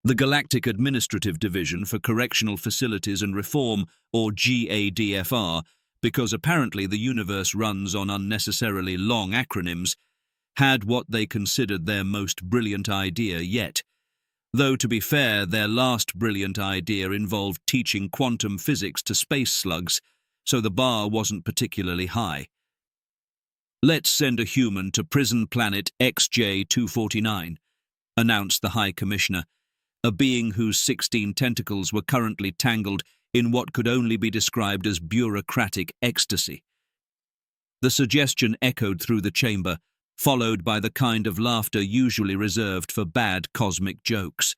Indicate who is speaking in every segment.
Speaker 1: The Galactic Administrative Division for Correctional Facilities and Reform, or GADFR, because apparently the universe runs on unnecessarily long acronyms, had what they considered their most brilliant idea yet. Though, to be fair, their last brilliant idea involved teaching quantum physics to space slugs, so the bar wasn't particularly high. "Let's send a human to prison planet XJ-249, announced the High Commissioner, a being whose 16 tentacles were currently tangled in what could only be described as bureaucratic ecstasy. The suggestion echoed through the chamber, followed by the kind of laughter usually reserved for bad cosmic jokes.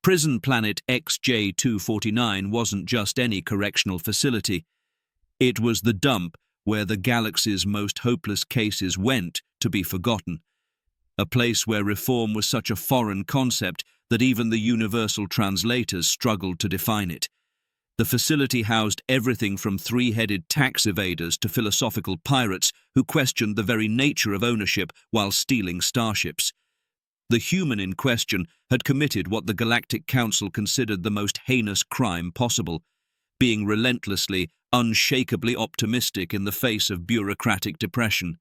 Speaker 1: Prison planet XJ-249 wasn't just any correctional facility. It was the dump where the galaxy's most hopeless cases went to be forgotten, a place where reform was such a foreign concept that even the universal translators struggled to define it. The facility housed everything from three-headed tax evaders to philosophical pirates who questioned the very nature of ownership while stealing starships. The human in question had committed what the Galactic Council considered the most heinous crime possible, being relentlessly, unshakably optimistic in the face of bureaucratic depression.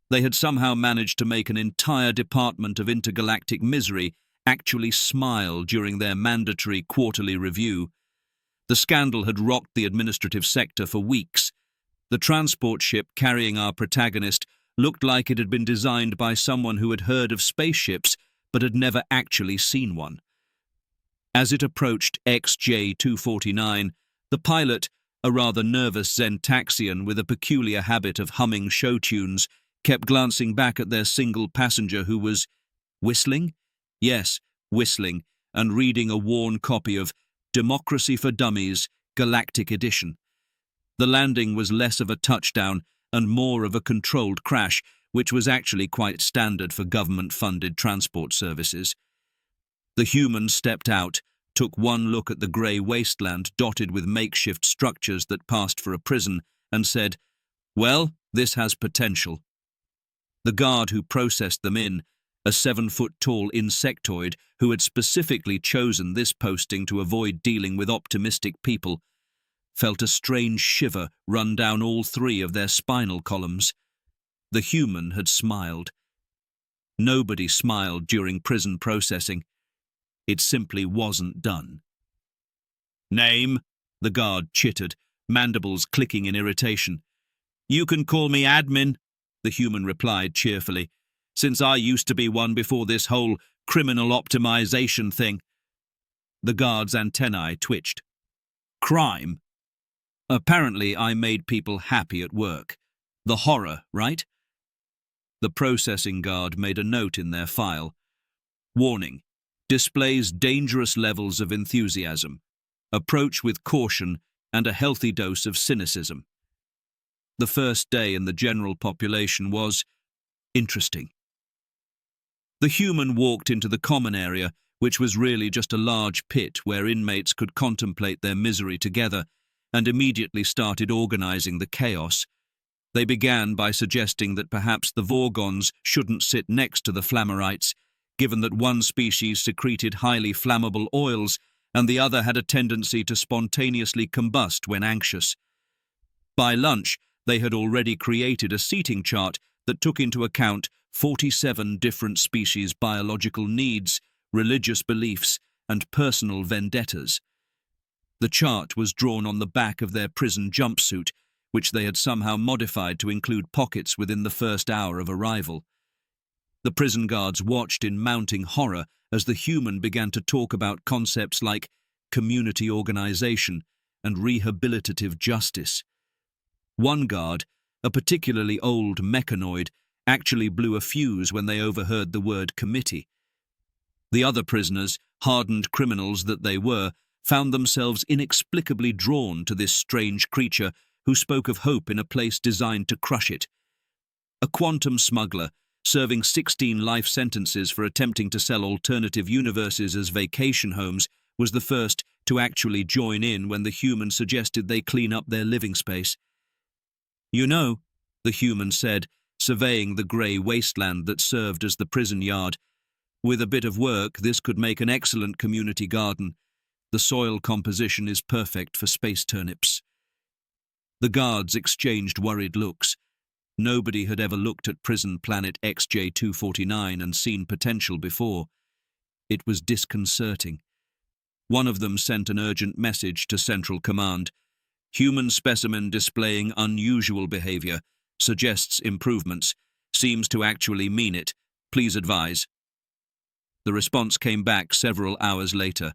Speaker 1: They had somehow managed to make an entire department of intergalactic misery actually smile during their mandatory quarterly review. The scandal had rocked the administrative sector for weeks. The transport ship carrying our protagonist looked like it had been designed by someone who had heard of spaceships but had never actually seen one. As it approached XJ-249, the pilot, a rather nervous Zentaxian with a peculiar habit of humming show tunes, kept glancing back at their single passenger who was whistling? Yes, whistling, and reading a worn copy of Democracy for Dummies, Galactic Edition. The landing was less of a touchdown and more of a controlled crash, which was actually quite standard for government-funded transport services. The human stepped out, took one look at the grey wasteland dotted with makeshift structures that passed for a prison, and said, "Well, this has potential." The guard who processed them in, a 7-foot-tall insectoid who had specifically chosen this posting to avoid dealing with optimistic people, felt a strange shiver run down all three of their spinal columns. The human had smiled. Nobody smiled during prison processing. It simply wasn't done. "Name?" the guard chittered, mandibles clicking in irritation. "You can call me admin," the human replied cheerfully, "since I used to be one before this whole criminal optimization thing." The guard's antennae twitched. "Crime? Apparently I made people happy at work. The horror, right?" The processing guard made a note in their file. "Warning. Displays dangerous levels of enthusiasm. Approach with caution and a healthy dose of cynicism." The first day in the general population was interesting. The human walked into the common area, which was really just a large pit where inmates could contemplate their misery together, and immediately started organizing the chaos. They began by suggesting that perhaps the Vorgons shouldn't sit next to the Flammarites, given that one species secreted highly flammable oils and the other had a tendency to spontaneously combust when anxious. By lunch, they had already created a seating chart that took into account 47 different species' biological needs, religious beliefs, and personal vendettas. The chart was drawn on the back of their prison jumpsuit, which they had somehow modified to include pockets within the first hour of arrival. The prison guards watched in mounting horror as the human began to talk about concepts like community organization and rehabilitative justice. One guard, a particularly old mechanoid, actually blew a fuse when they overheard the word committee. The other prisoners, hardened criminals that they were, found themselves inexplicably drawn to this strange creature who spoke of hope in a place designed to crush it. A quantum smuggler, serving 16 life sentences for attempting to sell alternative universes as vacation homes, was the first to actually join in when the human suggested they clean up their living space. "You know," the human said, surveying the grey wasteland that served as the prison yard, With a bit of work, this could make an excellent community garden. The soil composition is perfect for space turnips. The guards exchanged worried looks. Nobody had ever looked at prison planet XJ249 and seen potential before. It was disconcerting. One of them sent an urgent message to Central Command. Human specimen displaying unusual behavior, suggests improvements, seems to actually mean it. Please advise. The response came back several hours later.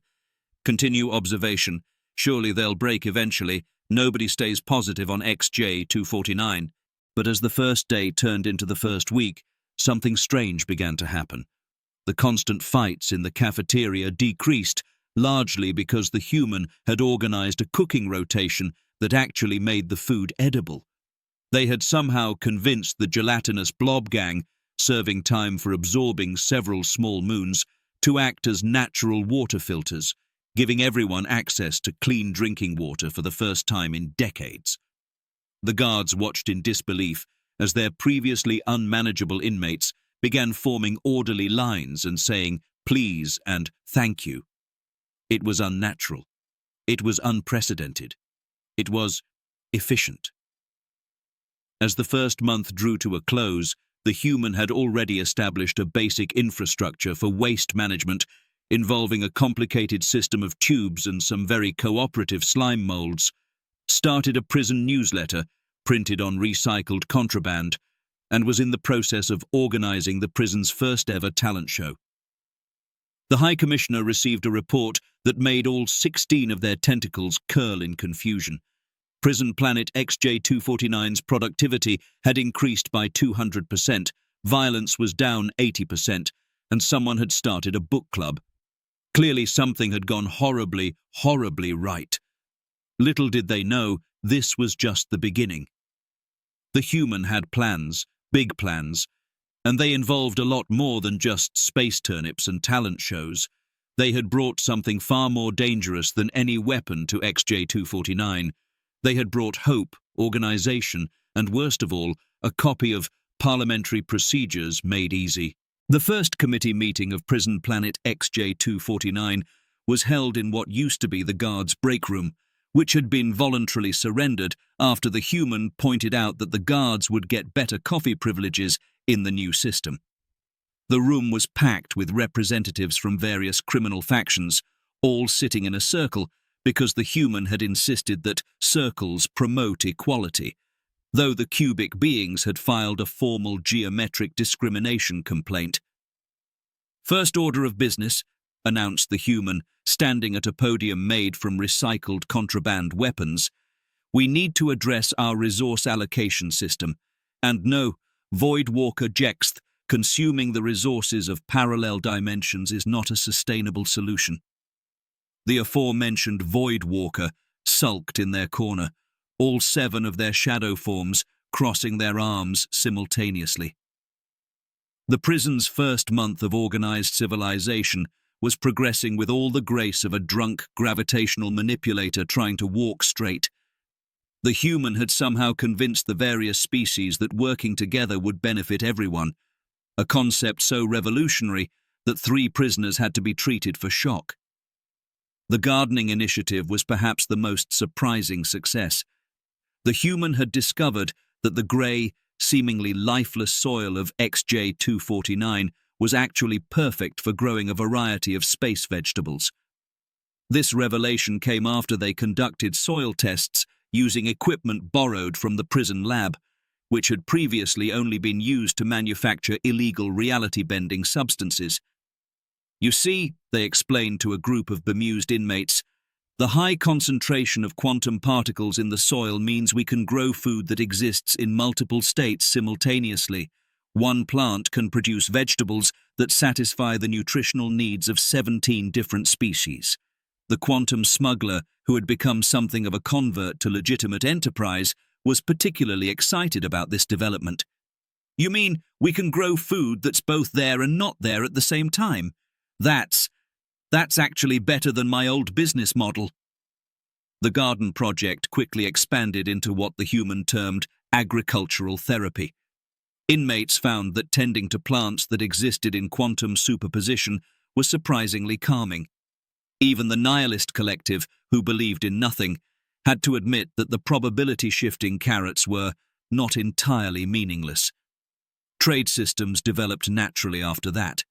Speaker 1: Continue observation. Surely they'll break eventually. Nobody stays positive on XJ249. But as the first day turned into the first week, something strange began to happen. The constant fights in the cafeteria decreased, largely because the human had organized a cooking rotation that actually made the food edible. They had somehow convinced the gelatinous blob gang, serving time for absorbing several small moons, to act as natural water filters, giving everyone access to clean drinking water for the first time in decades. The guards watched in disbelief as their previously unmanageable inmates began forming orderly lines and saying please and thank you. It was unnatural. It was unprecedented. It was efficient. As the first month drew to a close, the human had already established a basic infrastructure for waste management involving a complicated system of tubes and some very cooperative slime molds, started a prison newsletter printed on recycled contraband, and was in the process of organizing the prison's first-ever talent show. The High Commissioner received a report that made all 16 of their tentacles curl in confusion. Prison planet XJ249's productivity had increased by 200%, violence was down 80%, and someone had started a book club. Clearly something had gone horribly, horribly right. Little did they know, this was just the beginning. The human had plans, big plans, and they involved a lot more than just space turnips and talent shows. They had brought something far more dangerous than any weapon to XJ249. They had brought hope, organization, and worst of all, a copy of Parliamentary Procedures Made Easy. The first committee meeting of prison planet XJ249 was held in what used to be the guards' break room, which had been voluntarily surrendered after the human pointed out that the guards would get better coffee privileges in the new system. The room was packed with representatives from various criminal factions, all sitting in a circle because the human had insisted that circles promote equality, though the cubic beings had filed a formal geometric discrimination complaint. First order of business, announced the human, standing at a podium made from recycled contraband weapons. We need to address our resource allocation system. And no, Void Walker Jexth, consuming the resources of parallel dimensions is not a sustainable solution. The aforementioned Void Walker sulked in their corner, all 7 of their shadow forms crossing their arms simultaneously. The prison's first month of organized civilization was progressing with all the grace of a drunk gravitational manipulator trying to walk straight. The human had somehow convinced the various species that working together would benefit everyone, a concept so revolutionary that 3 prisoners had to be treated for shock. The gardening initiative was perhaps the most surprising success. The human had discovered that the grey, seemingly lifeless soil of XJ249 was actually perfect for growing a variety of space vegetables. This revelation came after they conducted soil tests using equipment borrowed from the prison lab, which had previously only been used to manufacture illegal reality-bending substances. You see, they explained to a group of bemused inmates, the high concentration of quantum particles in the soil means we can grow food that exists in multiple states simultaneously. One plant can produce vegetables that satisfy the nutritional needs of 17 different species. The quantum smuggler, who had become something of a convert to legitimate enterprise, was particularly excited about this development. You mean we can grow food that's both there and not there at the same time? That's actually better than my old business model. The garden project quickly expanded into what the human termed agricultural therapy. Inmates found that tending to plants that existed in quantum superposition was surprisingly calming. Even the nihilist collective, who believed in nothing, had to admit that the probability-shifting carrots were not entirely meaningless. Trade systems developed naturally after that.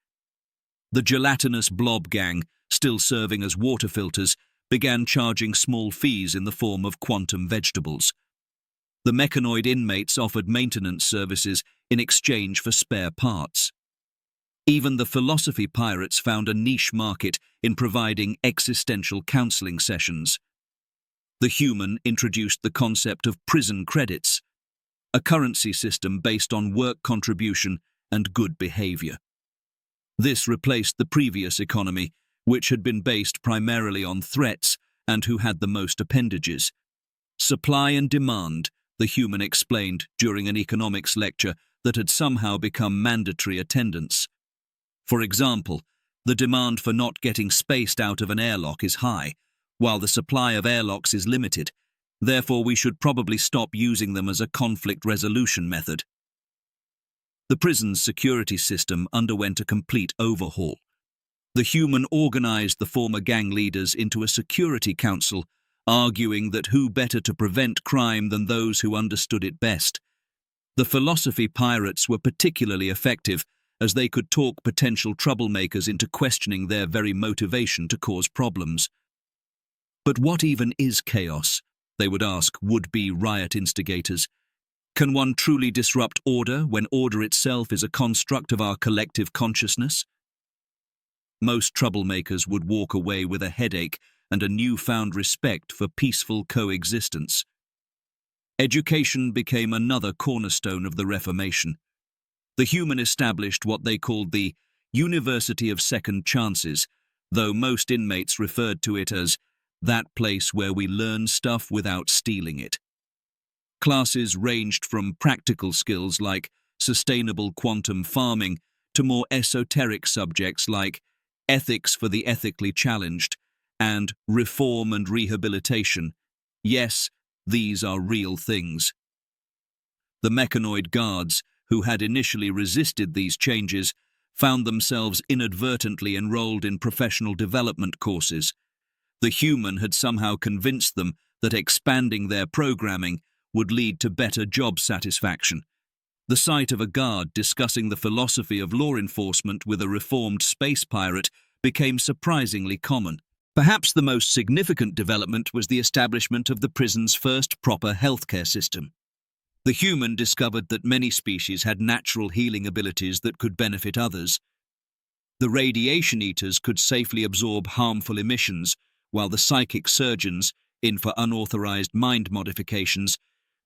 Speaker 1: The gelatinous blob gang, still serving as water filters, began charging small fees in the form of quantum vegetables. The mechanoid inmates offered maintenance services in exchange for spare parts. Even the philosophy pirates found a niche market in providing existential counseling sessions. The human introduced the concept of prison credits, a currency system based on work contribution and good behavior. This replaced the previous economy, which had been based primarily on threats and who had the most appendages. Supply and demand, the human explained during an economics lecture that had somehow become mandatory attendance. For example, the demand for not getting spaced out of an airlock is high, while the supply of airlocks is limited. Therefore, we should probably stop using them as a conflict resolution method. The prison's security system underwent a complete overhaul. The human organized the former gang leaders into a security council, arguing that who better to prevent crime than those who understood it best. The philosophy pirates were particularly effective, as they could talk potential troublemakers into questioning their very motivation to cause problems. But what even is chaos? They would ask would-be riot instigators. Can one truly disrupt order when order itself is a construct of our collective consciousness? Most troublemakers would walk away with a headache and a newfound respect for peaceful coexistence. Education became another cornerstone of the Reformation. The human established what they called the University of Second Chances, though most inmates referred to it as that place where we learn stuff without stealing it. Classes ranged from practical skills like sustainable quantum farming to more esoteric subjects like ethics for the ethically challenged and reform and rehabilitation. Yes, these are real things. The mechanoid guards, who had initially resisted these changes, found themselves inadvertently enrolled in professional development courses. The human had somehow convinced them that expanding their programming would lead to better job satisfaction. The sight of a guard discussing the philosophy of law enforcement with a reformed space pirate became surprisingly common. Perhaps the most significant development was the establishment of the prison's first proper healthcare system. The human discovered that many species had natural healing abilities that could benefit others. The radiation eaters could safely absorb harmful emissions, while the psychic surgeons, in for unauthorized mind modifications,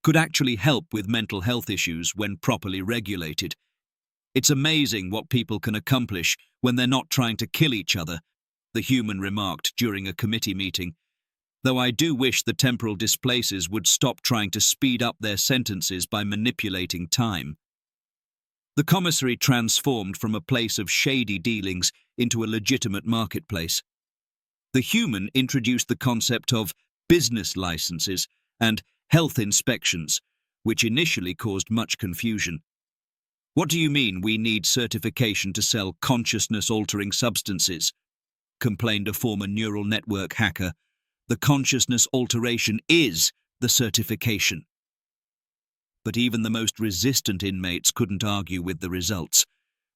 Speaker 1: could actually help with mental health issues when properly regulated. It's amazing what people can accomplish when they're not trying to kill each other, the human remarked during a committee meeting, though I do wish the temporal displacers would stop trying to speed up their sentences by manipulating time. The commissary transformed from a place of shady dealings into a legitimate marketplace. The human introduced the concept of business licenses and health inspections, which initially caused much confusion. What do you mean we need certification to sell consciousness-altering substances? Complained a former neural network hacker. The consciousness alteration is the certification. But even the most resistant inmates couldn't argue with the results.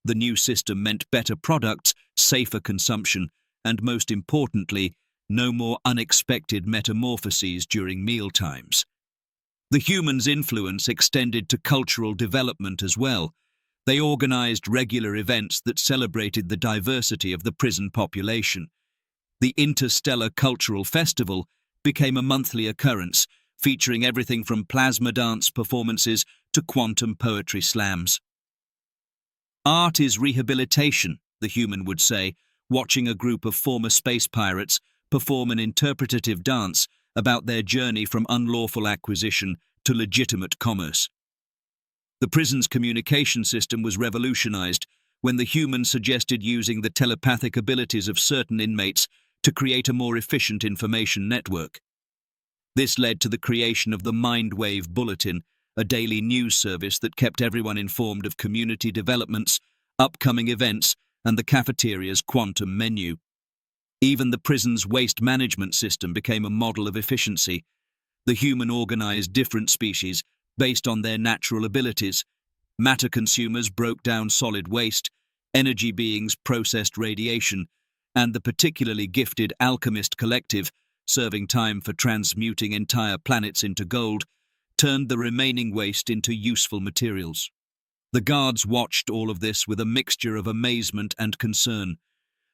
Speaker 1: The new system meant better products, safer consumption, and most importantly, no more unexpected metamorphoses during mealtimes. The human's influence extended to cultural development as well. They organized regular events that celebrated the diversity of the prison population. The Interstellar Cultural Festival became a monthly occurrence, featuring everything from plasma dance performances to quantum poetry slams. Art is rehabilitation, the human would say, watching a group of former space pirates perform an interpretative dance about their journey from unlawful acquisition to legitimate commerce. The prison's communication system was revolutionized when the human suggested using the telepathic abilities of certain inmates to create a more efficient information network. This led to the creation of the Mindwave Bulletin, a daily news service that kept everyone informed of community developments, upcoming events, and the cafeteria's quantum menu. Even the prison's waste management system became a model of efficiency. The human organized different species based on their natural abilities. Matter consumers broke down solid waste, energy beings processed radiation, and the particularly gifted alchemist collective, serving time for transmuting entire planets into gold, turned the remaining waste into useful materials. The guards watched all of this with a mixture of amazement and concern.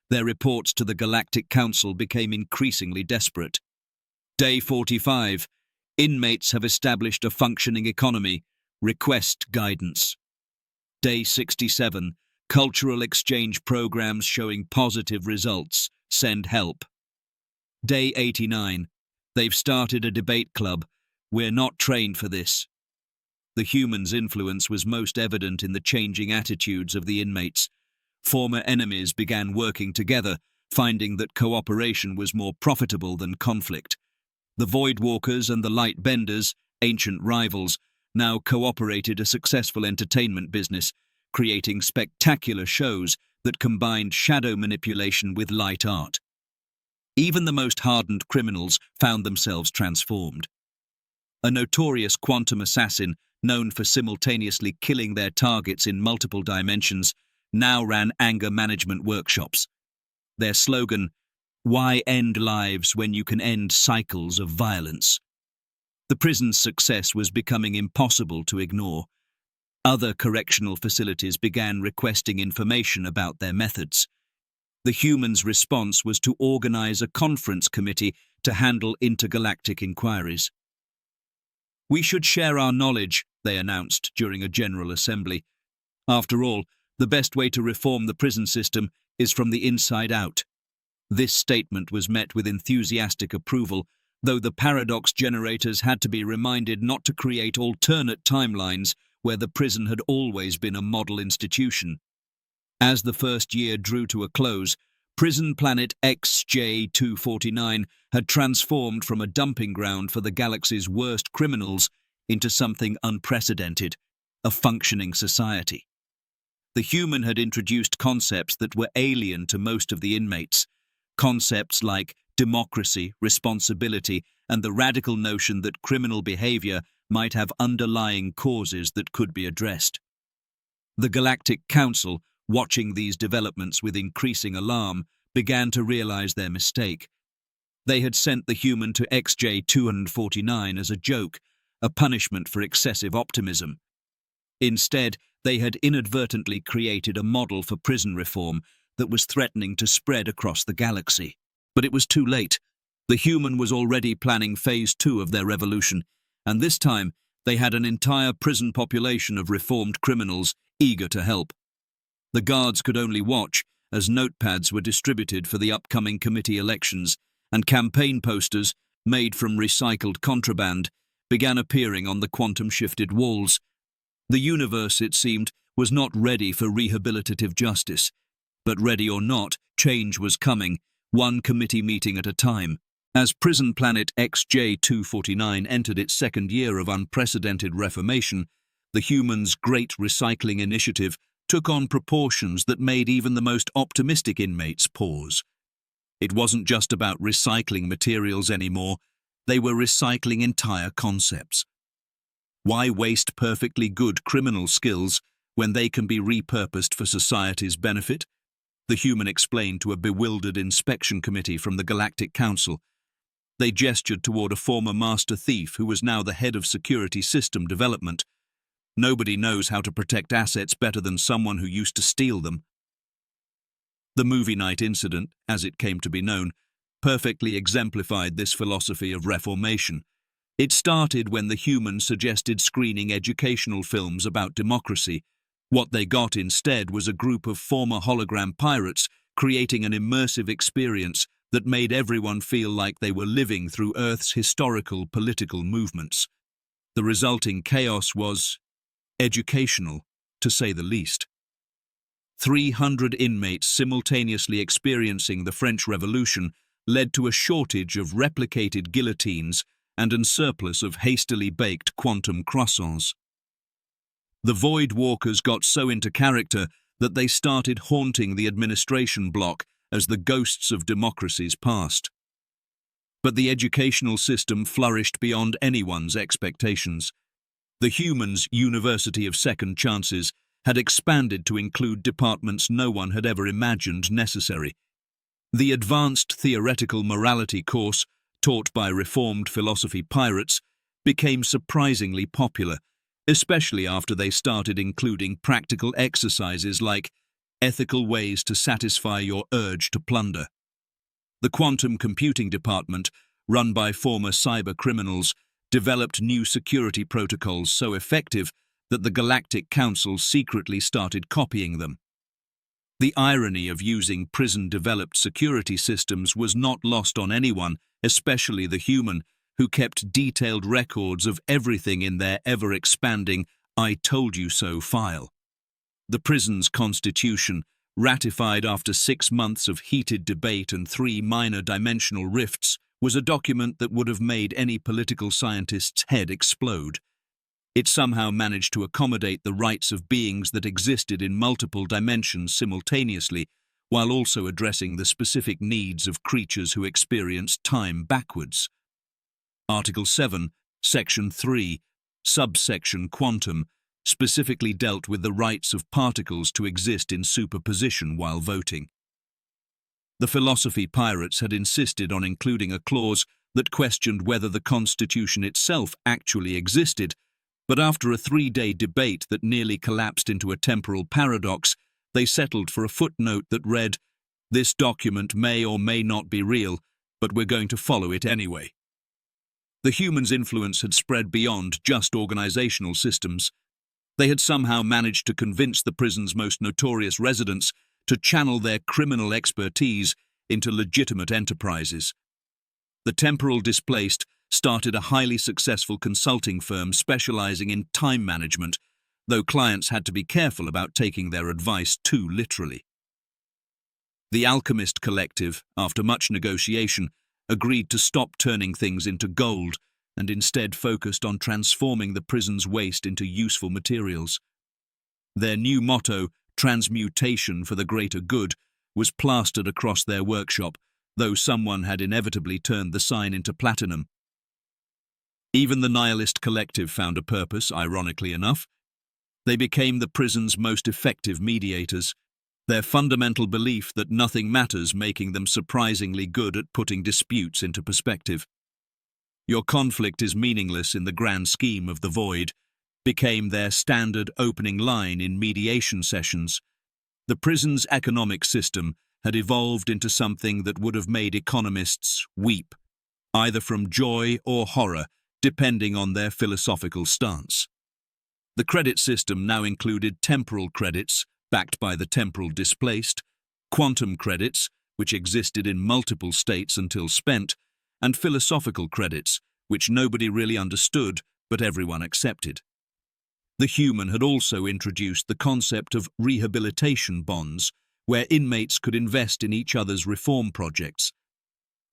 Speaker 1: Their reports to the Galactic Council became increasingly desperate. Day 45. Inmates have established a functioning economy. Request guidance. Day 67. Cultural exchange programs showing positive results. Send help. Day 89. They've started a debate club. We're not trained for this. The humans' influence was most evident in the changing attitudes of the inmates. Former enemies began working together, finding that cooperation was more profitable than conflict. The Voidwalkers and the Lightbenders, ancient rivals, now cooperated a successful entertainment business, creating spectacular shows that combined shadow manipulation with light art. Even the most hardened criminals found themselves transformed. A notorious quantum assassin, known for simultaneously killing their targets in multiple dimensions, now ran anger management workshops. Their slogan, "Why end lives when you can end cycles of violence?" The prison's success was becoming impossible to ignore. Other correctional facilities began requesting information about their methods. The humans' response was to organize a conference committee to handle intergalactic inquiries. "We should share our knowledge," they announced during a general assembly. "After all, the best way to reform the prison system is from the inside out." This statement was met with enthusiastic approval, though the paradox generators had to be reminded not to create alternate timelines where the prison had always been a model institution. As the first year drew to a close, prison planet XJ249 had transformed from a dumping ground for the galaxy's worst criminals into something unprecedented, a functioning society. The human had introduced concepts that were alien to most of the inmates, concepts like democracy, responsibility, and the radical notion that criminal behavior might have underlying causes that could be addressed. The Galactic Council, watching these developments with increasing alarm, began to realize their mistake. They had sent the human to XJ249 as a joke, a punishment for excessive optimism. Instead, they had inadvertently created a model for prison reform that was threatening to spread across the galaxy. But it was too late. The human was already planning phase 2 of their revolution, and this time they had an entire prison population of reformed criminals eager to help. The guards could only watch as notepads were distributed for the upcoming committee elections, and campaign posters, made from recycled contraband, began appearing on the quantum-shifted walls. The universe, it seemed, was not ready for rehabilitative justice. But ready or not, change was coming, one committee meeting at a time. As prison planet XJ249 entered its second year of unprecedented reformation, the humans' Great Recycling Initiative took on proportions that made even the most optimistic inmates pause. It wasn't just about recycling materials anymore, they were recycling entire concepts. Why waste perfectly good criminal skills when they can be repurposed for society's benefit? The human explained to a bewildered inspection committee from the Galactic Council. They gestured toward a former master thief who was now the head of security system development. Nobody knows how to protect assets better than someone who used to steal them. The movie night incident, as it came to be known, perfectly exemplified this philosophy of reformation. It started when the humans suggested screening educational films about democracy. What they got instead was a group of former hologram pirates creating an immersive experience that made everyone feel like they were living through Earth's historical political movements. The resulting chaos was educational, to say the least. 300 inmates simultaneously experiencing the French Revolution led to a shortage of replicated guillotines and a surplus of hastily baked quantum croissants. The Void Walkers got so into character that they started haunting the administration block as the ghosts of democracies passed. But the educational system flourished beyond anyone's expectations. The Humans' University of Second Chances had expanded to include departments no one had ever imagined necessary. The Advanced Theoretical Morality course, taught by reformed philosophy pirates, became surprisingly popular, especially after they started including practical exercises like ethical ways to satisfy your urge to plunder. The Quantum Computing Department, run by former cyber criminals, developed new security protocols so effective that the Galactic Council secretly started copying them. The irony of using prison-developed security systems was not lost on anyone, especially the human, who kept detailed records of everything in their ever-expanding "I told you so" file. The prison's constitution, ratified after 6 months of heated debate and 3 minor dimensional rifts, was a document that would have made any political scientist's head explode. It somehow managed to accommodate the rights of beings that existed in multiple dimensions simultaneously, while also addressing the specific needs of creatures who experienced time backwards. Article 7, Section 3, subsection Quantum, specifically dealt with the rights of particles to exist in superposition while voting. The philosophy pirates had insisted on including a clause that questioned whether the Constitution itself actually existed, but after a 3-day debate that nearly collapsed into a temporal paradox, they settled for a footnote that read, "This document may or may not be real, but we're going to follow it anyway." The humans' influence had spread beyond just organizational systems. They had somehow managed to convince the prison's most notorious residents to channel their criminal expertise into legitimate enterprises. The temporal displaced started a highly successful consulting firm specializing in time management, though clients had to be careful about taking their advice too literally. The Alchemist Collective, after much negotiation, agreed to stop turning things into gold and instead focused on transforming the prison's waste into useful materials. Their new motto, "Transmutation for the Greater Good," was plastered across their workshop, though someone had inevitably turned the sign into platinum. Even the Nihilist Collective found a purpose, ironically enough. They became the prison's most effective mediators, their fundamental belief that nothing matters making them surprisingly good at putting disputes into perspective. "Your conflict is meaningless in the grand scheme of the void," became their standard opening line in mediation sessions. The prison's economic system had evolved into something that would have made economists weep, either from joy or horror, depending on their philosophical stance. The credit system now included temporal credits, backed by the temporal displaced, quantum credits, which existed in multiple states until spent, and philosophical credits, which nobody really understood but everyone accepted. The human had also introduced the concept of rehabilitation bonds, where inmates could invest in each other's reform projects.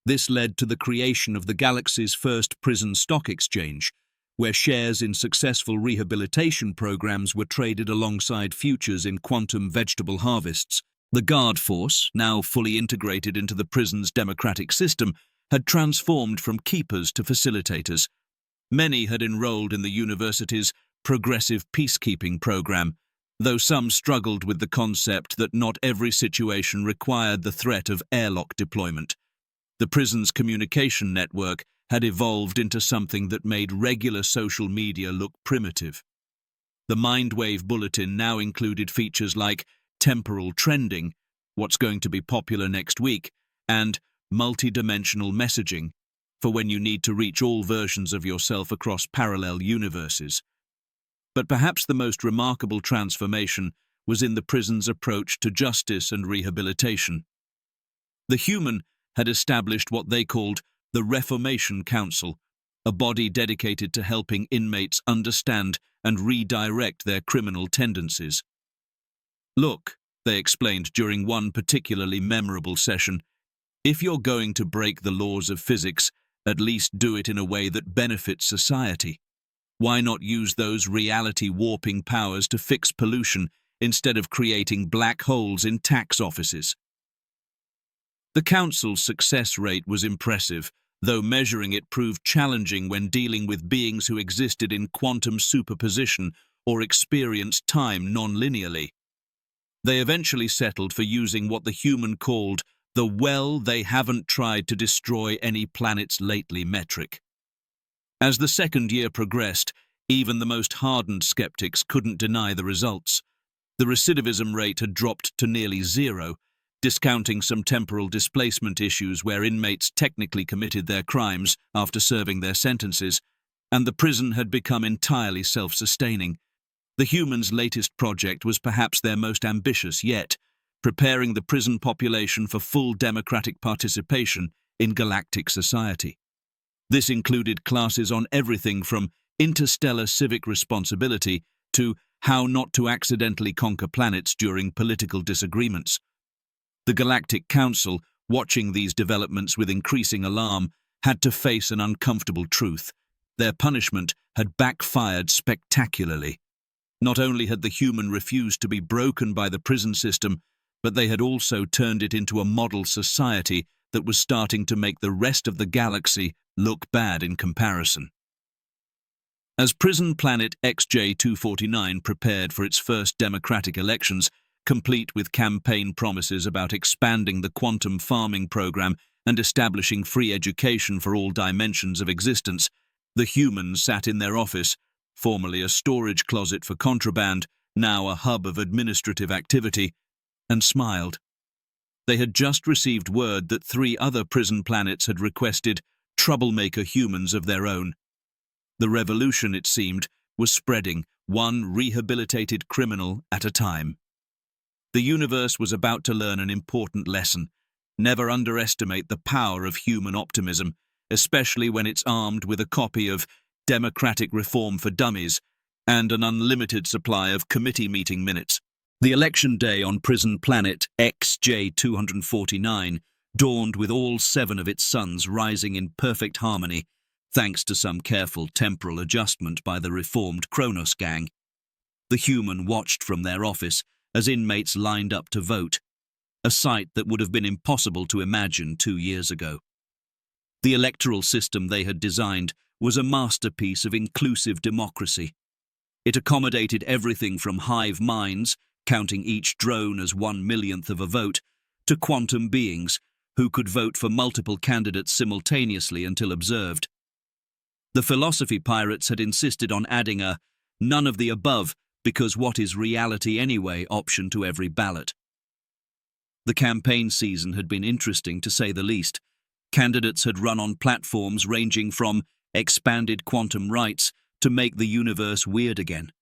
Speaker 1: This led to the creation of the galaxy's first prison stock exchange, where shares in successful rehabilitation programs were traded alongside futures in quantum vegetable harvests. The guard force, now fully integrated into the prison's democratic system, had transformed from keepers to facilitators. Many had enrolled in the university's progressive peacekeeping program, though some struggled with the concept that not every situation required the threat of airlock deployment. The prison's communication network had evolved into something that made regular social media look primitive. The Mindwave Bulletin now included features like temporal trending, what's going to be popular next week, and multi-dimensional messaging, for when you need to reach all versions of yourself across parallel universes. But perhaps the most remarkable transformation was in the prison's approach to justice and rehabilitation. The human had established what they called the Reformation Council, a body dedicated to helping inmates understand and redirect their criminal tendencies. "Look," they explained during one particularly memorable session, "if you're going to break the laws of physics, at least do it in a way that benefits society. Why not use those reality-warping powers to fix pollution instead of creating black holes in tax offices? The Council's success rate was impressive, though measuring it proved challenging when dealing with beings who existed in quantum superposition or experienced time non-linearly. They eventually settled for using what the human called the "well, they haven't tried to destroy any planets lately" metric. As the second year progressed, even the most hardened skeptics couldn't deny the results. The recidivism rate had dropped to nearly zero, discounting some temporal displacement issues where inmates technically committed their crimes after serving their sentences, and the prison had become entirely self-sustaining. The humans' latest project was perhaps their most ambitious yet, preparing the prison population for full democratic participation in galactic society. This included classes on everything from interstellar civic responsibility to how not to accidentally conquer planets during political disagreements. The Galactic Council, watching these developments with increasing alarm, had to face an uncomfortable truth. Their punishment had backfired spectacularly. Not only had the human refused to be broken by the prison system, but they had also turned it into a model society that was starting to make the rest of the galaxy look bad in comparison. As prison planet XJ249 prepared for its first democratic elections, complete with campaign promises about expanding the quantum farming program and establishing free education for all dimensions of existence, the humans sat in their office, formerly a storage closet for contraband, now a hub of administrative activity, and smiled. They had just received word that 3 other prison planets had requested troublemaker humans of their own. The revolution, it seemed, was spreading, one rehabilitated criminal at a time. The universe was about to learn an important lesson. Never underestimate the power of human optimism, especially when it's armed with a copy of Democratic Reform for Dummies and an unlimited supply of committee meeting minutes. The election day on prison planet XJ249 dawned with all 7 of its suns rising in perfect harmony, thanks to some careful temporal adjustment by the reformed Kronos gang. The human watched from their office as inmates lined up to vote, a sight that would have been impossible to imagine 2 years ago. The electoral system they had designed was a masterpiece of inclusive democracy. It accommodated everything from hive minds, counting each drone as 1/1,000,000th of a vote, to quantum beings who could vote for multiple candidates simultaneously until observed. The philosophy pirates had insisted on adding a "none of the above because what is reality anyway" option to every ballot. The campaign season had been interesting to say the least. Candidates had run on platforms ranging from expanded quantum rights to make the universe weird again.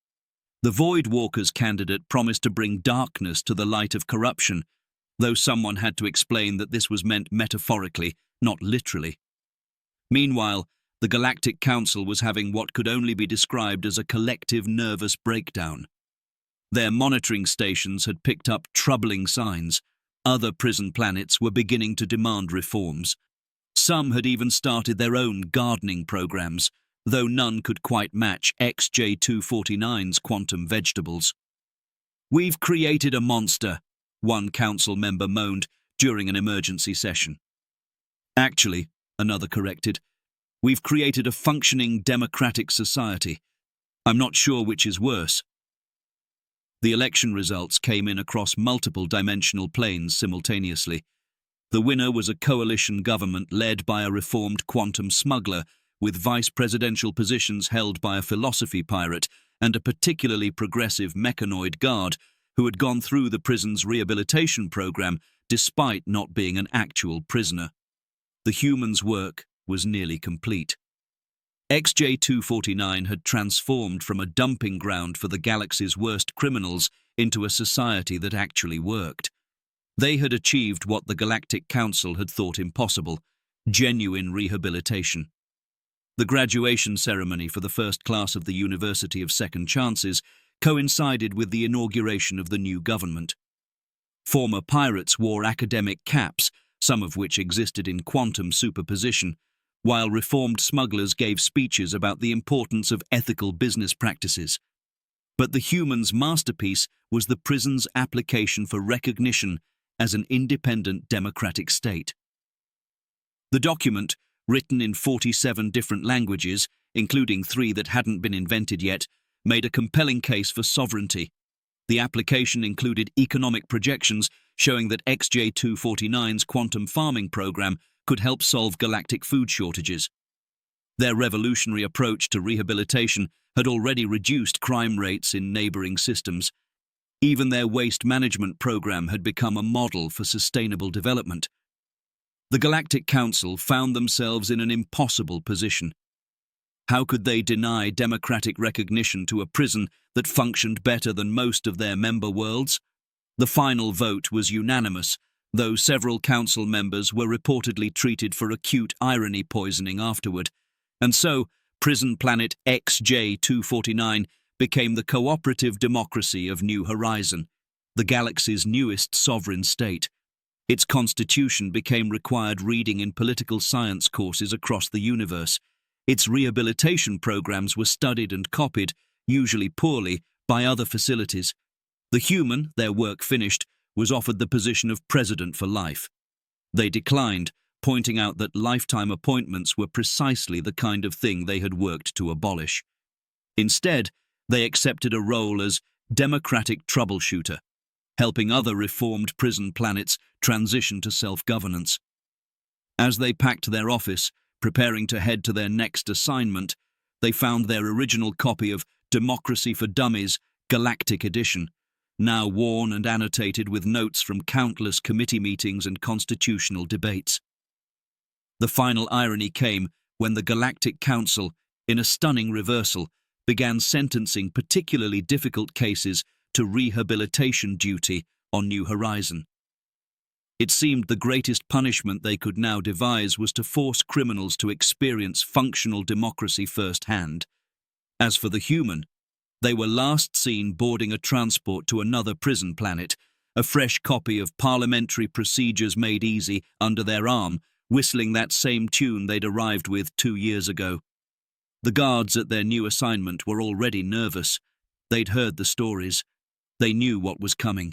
Speaker 1: The Void Walkers candidate promised to bring darkness to the light of corruption, though someone had to explain that this was meant metaphorically, not literally. Meanwhile, the Galactic Council was having what could only be described as a collective nervous breakdown. Their monitoring stations had picked up troubling signs. Other prison planets were beginning to demand reforms. Some had even started their own gardening programs, though none could quite match XJ249's quantum vegetables. "We've created a monster," one council member moaned during an emergency session. "Actually," another corrected, "we've created a functioning democratic society. I'm not sure which is worse." The election results came in across multiple dimensional planes simultaneously. The winner was a coalition government led by a reformed quantum smuggler, with vice presidential positions held by a philosophy pirate and a particularly progressive mechanoid guard who had gone through the prison's rehabilitation program despite not being an actual prisoner. The human's work was nearly complete. XJ249 had transformed from a dumping ground for the galaxy's worst criminals into a society that actually worked. They had achieved what the Galactic Council had thought impossible: genuine rehabilitation. The graduation ceremony for the first class of the University of Second Chances coincided with the inauguration of the new government. Former pirates wore academic caps, some of which existed in quantum superposition, while reformed smugglers gave speeches about the importance of ethical business practices. But the Humans' masterpiece was the prison's application for recognition as an independent democratic state. The document, written in 47 different languages, including 3 that hadn't been invented yet, made a compelling case for sovereignty. The application included economic projections showing that XJ249's quantum farming program could help solve galactic food shortages. Their revolutionary approach to rehabilitation had already reduced crime rates in neighboring systems. Even their waste management program had become a model for sustainable development. The Galactic Council found themselves in an impossible position. How could they deny democratic recognition to a prison that functioned better than most of their member worlds? The final vote was unanimous, though several council members were reportedly treated for acute irony poisoning afterward, and so prison planet XJ249 became the cooperative democracy of New Horizon, the galaxy's newest sovereign state. Its constitution became required reading in political science courses across the universe. Its rehabilitation programs were studied and copied, usually poorly, by other facilities. The human, their work finished, was offered the position of president for life. They declined, pointing out that lifetime appointments were precisely the kind of thing they had worked to abolish. Instead, they accepted a role as democratic troubleshooter, helping other reformed prison planets transition to self-governance. As they packed their office, preparing to head to their next assignment, they found their original copy of Democracy for Dummies, Galactic Edition, now worn and annotated with notes from countless committee meetings and constitutional debates. The final irony came when the Galactic Council, in a stunning reversal, began sentencing particularly difficult cases to rehabilitation duty on New Horizon. It seemed the greatest punishment they could now devise was to force criminals to experience functional democracy firsthand. As for the human, they were last seen boarding a transport to another prison planet, a fresh copy of Parliamentary Procedures Made Easy under their arm, whistling that same tune they'd arrived with 2 years ago. The guards at their new assignment were already nervous. They'd heard the stories. They knew what was coming.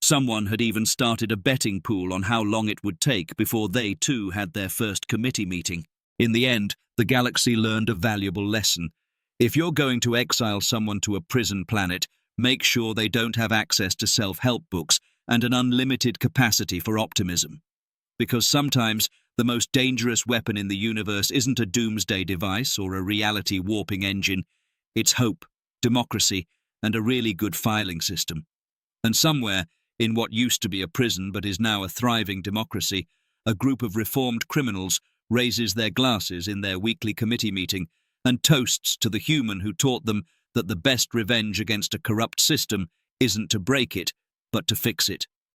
Speaker 1: Someone had even started a betting pool on how long it would take before they too had their first committee meeting. In the end, the galaxy learned a valuable lesson. If you're going to exile someone to a prison planet, make sure they don't have access to self-help books and an unlimited capacity for optimism. Because sometimes the most dangerous weapon in the universe isn't a doomsday device or a reality warping engine. It's hope, democracy, and a really good filing system. And somewhere, in what used to be a prison but is now a thriving democracy, a group of reformed criminals raises their glasses in their weekly committee meeting and toasts to the human who taught them that the best revenge against a corrupt system isn't to break it, but to fix it.